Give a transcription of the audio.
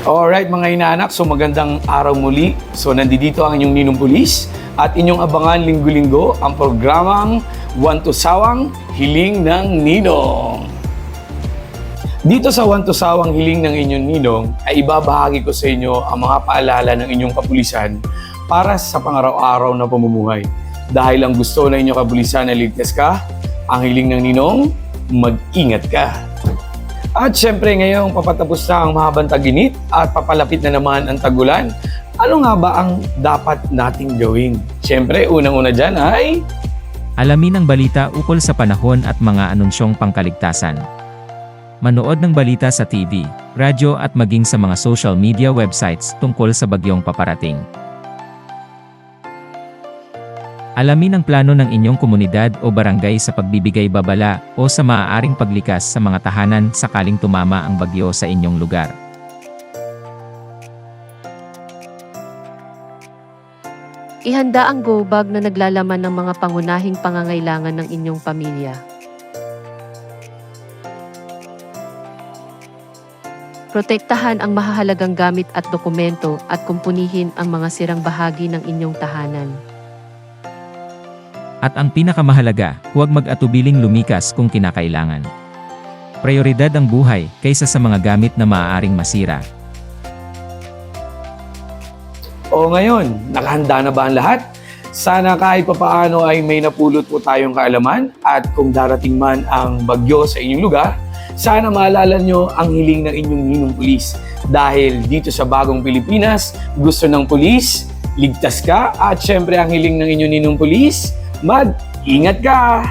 Alright mga inaanak, so magandang araw muli. So nandito ang inyong Ninong Pulis at inyong abangan linggo-linggo ang programang One to Sawang Hiling ng Ninong. Dito sa One to Sawang Hiling ng inyong Ninong ay ibabahagi ko sa inyo ang mga paalala ng inyong kapulisan para sa pangaraw-araw na pamumuhay. Dahil ang gusto na inyong kapulisan na ligtas ka, ang hiling ng Ninong, mag-ingat ka. At syempre ngayong papatapos na ang mahabang tag-init at papalapit na naman ang tag-ulan, ano nga ba ang dapat nating gawin? Syempre, unang-una dyan ay... Alamin ang balita ukol sa panahon at mga anunsyong pangkaligtasan. Manood ng balita sa TV, radyo at maging sa mga social media websites tungkol sa bagyong paparating. Alamin ang plano ng inyong komunidad o barangay sa pagbibigay babala o sa maaaring paglikas sa mga tahanan sakaling tumama ang bagyo sa inyong lugar. Ihanda ang go bag na naglalaman ng mga pangunahing pangangailangan ng inyong pamilya. Protektahan ang mahahalagang gamit at dokumento at kumpunihin ang mga sirang bahagi ng inyong tahanan. At ang pinakamahalaga, huwag mag-atubiling lumikas kung kinakailangan. Prioridad ang buhay kaysa sa mga gamit na maaaring masira. O ngayon, nakahanda na ba ang lahat? Sana kahit papaano ay may napulot po tayong kaalaman at kung darating man ang bagyo sa inyong lugar, sana maalala nyo ang hiling ng inyong Ninong Pulis. Dahil dito sa bagong Pilipinas, gusto ng pulis, ligtas ka at syempre ang hiling ng inyong Ninong Pulis, mag-ingat ka!